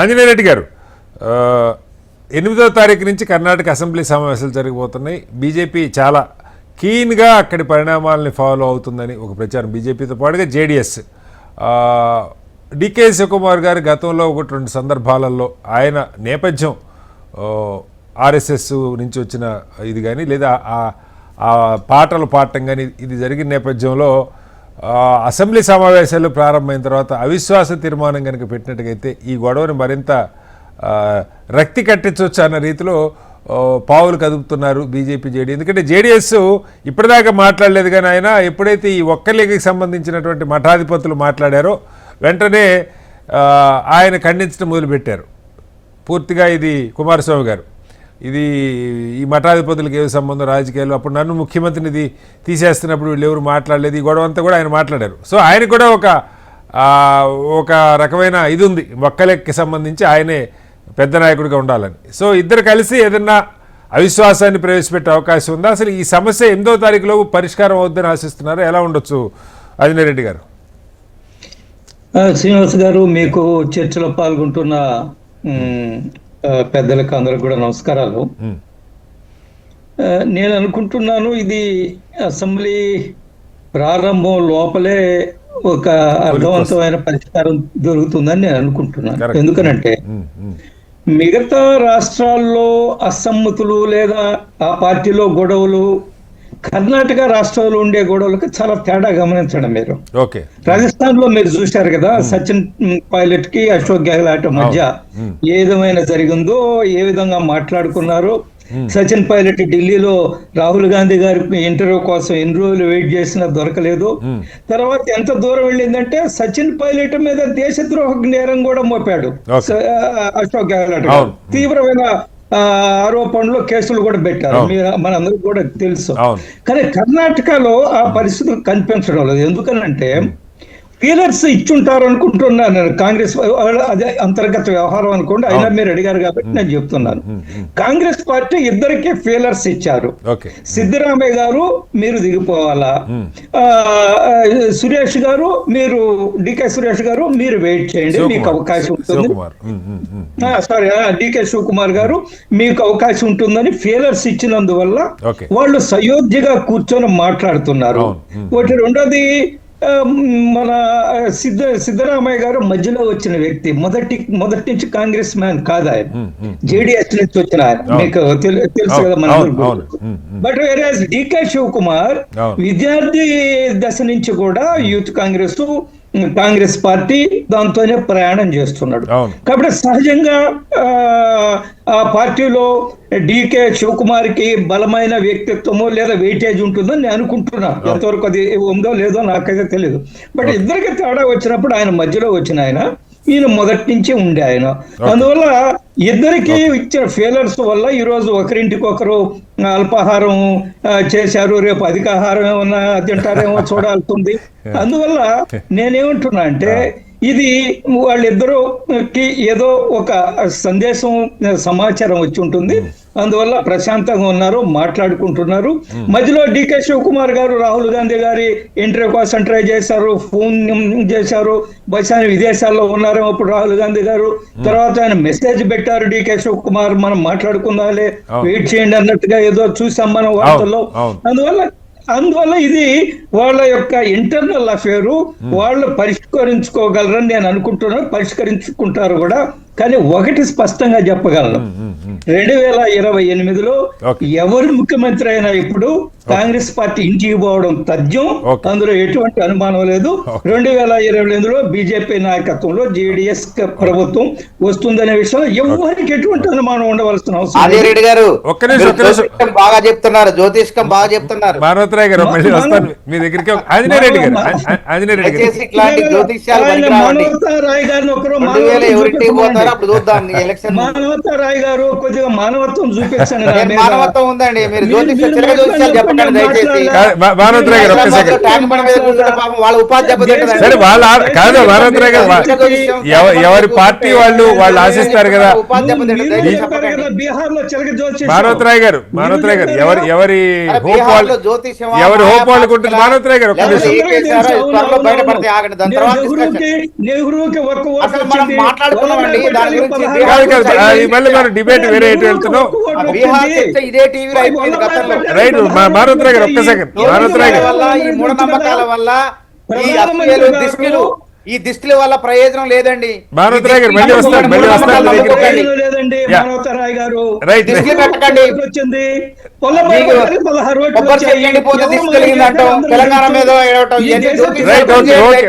ఆంజనేయ రెడ్డి గారు, 8వ తారీఖు నుంచి కర్ణాటక అసెంబ్లీ సమావేశాలు జరిగిపోతున్నాయి. బీజేపీ చాలా కీన్గా అక్కడి పరిణామాలని ఫాలో అవుతుందని ఒక ప్రచారం, బీజేపీతో పాటుగా జేడీఎస్. డికే శివకుమార్ గారు గతంలో 1-2 సందర్భాలలో ఆయన నేపథ్యం ఆర్ఎస్ఎస్ నుంచి వచ్చిన ఇది కానీ లేదా ఆ పాటలు పాడటం కానీ ఇది జరిగిన నేపథ్యంలో అసెంబ్లీ సమావేశాలు ప్రారంభమైన తర్వాత అవిశ్వాస తీర్మానం కనుక పెట్టినట్టుగైతే ఈ గొడవని మరింత రక్తి కట్టించవచ్చు అన్న రీతిలో పావులు కదుపుతున్నారు బీజేపీ జేడీ. ఎందుకంటే జేడీఎస్ ఇప్పటిదాకా మాట్లాడలేదు, కానీ ఆయన ఎప్పుడైతే ఈ ఒక్కలిగకి సంబంధించినటువంటి మఠాధిపతులు మాట్లాడారో వెంటనే ఆయన ఖండించడం మొదలుపెట్టారు పూర్తిగా. ఇది కుమారస్వామి గారు, ఇది ఈ మఠాధిపతులకు ఏ సంబంధం రాజకీయాలు, అప్పుడు నన్ను ముఖ్యమంత్రిని తీసేస్తున్నప్పుడు వీళ్ళు ఎవరు మాట్లాడలేదు, ఈ గొడవ అంతా కూడా ఆయన మాట్లాడారు. సో ఆయన కూడా ఒక రకమైన ఇది ఉంది, ఒక్కలెక్కి సంబంధించి ఆయనే పెద్ద నాయకుడిగా ఉండాలని. సో ఇద్దరు కలిసి ఏదన్నా అవిశ్వాసాన్ని ప్రవేశపెట్టే అవకాశం ఉందా? అసలు ఈ సమస్య 8వ తారీఖులో పరిష్కారం అవుద్దని ఆశిస్తున్నారు, ఎలా ఉండొచ్చు ఆంజనేయ రెడ్డి గారు? శ్రీనివాస్ గారు, మీకు చర్చలో పాల్గొంటున్న పెద్దలకు అందరికి కూడా నమస్కారాలు. నేను అనుకుంటున్నాను ఇది అసెంబ్లీ ప్రారంభం లోపలే ఒక అర్థవంతమైన పరిష్కారం దొరుకుతుందని నేను అనుకుంటున్నాను. ఎందుకనంటే మిగతా రాష్ట్రాల్లో అసమ్మతులు లేదా ఆ పార్టీలో గొడవలు కర్ణాటక రాష్ట్రంలో ఉండే గొడవలకు చాలా తేడా గమనించడం. మీరు రాజస్థాన్ లో మీరు చూశారు కదా, సచిన్ పైలట్ కి అశోక్ గెహ్లాట్ మధ్య ఏ విధమైన జరిగిందో, ఏ విధంగా మాట్లాడుకున్నారో. సచిన్ పైలట్ ఢిల్లీలో రాహుల్ గాంధీ గారికి ఇంటర్వ్యూ కోసం ఎన్ని రోజులు వెయిట్ చేసినా దొరకలేదు. తర్వాత ఎంత దూరం వెళ్ళిందంటే సచిన్ పైలట్ మీద దేశద్రోహ నేరం కూడా మోపాడు అశోక్ గెహ్లాట్. తీవ్రమైన ఆరోపణలు, కేసులు కూడా పెట్టారు, మనందరికి కూడా తెలుసు. కానీ కర్ణాటకలో ఆ పరిస్థితులు కనిపించడం లేదు. ఎందుకనంటే ఫీలర్స్ ఇచ్చుంటారు అనుకుంటున్నాను నేను. కాంగ్రెస్ అదే అంతర్గత వ్యవహారం అనుకోండి, అయినా మీరు అడిగారు కాబట్టి నేను చెప్తున్నాను. కాంగ్రెస్ పార్టీ ఇద్దరికి ఫీలర్స్ ఇచ్చారు. సిద్ధరామయ్య గారు మీరు దిగిపోవాలా, సురేష్ గారు మీరు, డికే సురేష్ గారు మీరు వెయిట్ చేయండి, మీకు అవకాశం ఉంటుంది. సారీ, డికే శివకుమార్ గారు మీకు అవకాశం ఉంటుందని ఫీలర్స్ ఇచ్చినందువల్ల వాళ్ళు సయోధ్యగా కూర్చొని మాట్లాడుతున్నారు. ఒకటి రెండోది, మన సిద్ధరామయ్య గారు మధ్యలో వచ్చిన వ్యక్తి, మొదటి నుంచి కాంగ్రెస్ మ్యాన్ కాదు ఆయన, జేడీఎస్ నుంచి వచ్చిన ఆయన, మీకు తెలుసు కదా మన. బట్ వేరేస్ డికే శివకుమార్ విద్యార్థి దశ నుంచి కూడా యూత్ కాంగ్రెస్ పార్టీ దాంతోనే ప్రయాణం చేస్తున్నాడు. కాబట్టి సహజంగా ఆ పార్టీలో డికే శివకుమార్ కి బలమైన వ్యక్తిత్వమో లేదా వెయిటేజ్ ఉంటుందని నేను అనుకుంటున్నాను. ఎంతవరకు అది ఉందో లేదో నాకైతే తెలియదు. బట్ ఇద్దరికి తేడా వచ్చినప్పుడు ఆయన మధ్యలో వచ్చిన ఆయన, ఈయన మొదటి నుంచి ఉండే ఆయన. అందువల్ల ఇద్దరికి ఇచ్చిన ఫెయిలర్స్ వల్ల ఈరోజు ఒకరింటికి ఒకరు అల్పాహారం చేశారు, రేపు అధికాహారం ఏమన్నా తింటారేమో చూడాల్సింది. అందువల్ల నేనేమంటున్నా అంటే ఇది వాళ్ళిద్దరికి ఏదో ఒక సందేశం, సమాచారం వచ్చి ఉంటుంది. అందువల్ల ప్రశాంతంగా ఉన్నారు, మాట్లాడుకుంటున్నారు. మధ్యలో డికే శివకుమార్ గారు రాహుల్ గాంధీ గారి ఇంటర్వ్యూ కోసం ట్రై చేశారు, ఫోన్ చేశారు. బహుశా విదేశాల్లో ఉన్నారేమో అప్పుడు రాహుల్ గాంధీ గారు. తర్వాత ఆయన మెసేజ్ పెట్టారు, డికే శివకుమార్ మనం మాట్లాడుకుందాలే, వెయిట్ చేయండి అన్నట్టుగా ఏదో చూసాం మనం వార్తల్లో. అందువల్ల ఇది వాళ్ళ యొక్క ఇంటర్నల్ అఫేరు, వాళ్ళు పరిష్కరించుకోగలరని నేను అనుకుంటున్నాను. పరిష్కరించుకుంటారు కూడా. కానీ ఒకటి స్పష్టంగా చెప్పగలను, 2028లో ఎవరు ముఖ్యమంత్రి అయినా ఇప్పుడు కాంగ్రెస్ పార్టీ ఇంటికి పోవడం తథ్యం, అందులో ఎటువంటి అనుమానం లేదు. 2028లో బీజేపీ నాయకత్వంలో జేడీఎస్ ప్రభుత్వం వస్తుందనే విషయంలో ఎవరికి ఎటువంటి అనుమానం ఉండవలసిన అవసరం లేదు. బాగా చెప్తున్నారు, జ్యోతిష్కం బాగా చెప్తున్నారు. మానవతరాయ్ గారు మీ దగ్గరికి మానవతారాయ్ గారిని ఒకరు మానవతారాయ్ గారు కొద్దిగా మానవత్వం చూపించండి. మానవత్వం ఉందండి, మీరు జ్యోతిష్యం చెప్పండి. పెట్టకండి దయచేసి. భానుమంతరావు గారు ఒక్క సెకండ్. ట్యాంక్ బండ్ మీద కూర్చుంటే పాపం వాళ్ళ ఉపాధి దెబ్బతింటదండి. సరే వాళ్ళ కాదు భానుమంతరావు గారు ఎవరి పార్టీ వాళ్ళు ఆశిస్తారు కదా. భానుమంతరావు గారు ఎవరి హోప్ వాళ్ళు ఉంటుంది. భానుమంతరావు గారు ఒక్క నిమిషం. త్వరలో బయటపడితే ఆగండి, దాని తర్వాత అసలు మనం మాట్లాడుకున్నామండి దాని గురించి. మళ్ళీ మనం డిబేట్ వేరే ఎటు వెళ్తున్నాం. బీహార్ చర్చ ఇదే టీవీలో అయిపోయింది గతంలో. రైట్ భానుమంతరావు గారు ఒక్క సెకండ్. భానుమంతరావు గారు వల్ల ఈ మూఢనమ్మకాల వల్ల ఈ అసూయలు ఈ దిష్టిల వల్ల ప్రయోజనం లేదండి. భానుమంతరావు గారు మళ్ళీ వస్తారు. రైట్ దిష్టి పెట్టకండి. కొబ్బరి చెయ్యండి పోతే దిష్టి కలిగిందంటాం, తెలంగాణ మీద ఏడవటం. Right okay okay.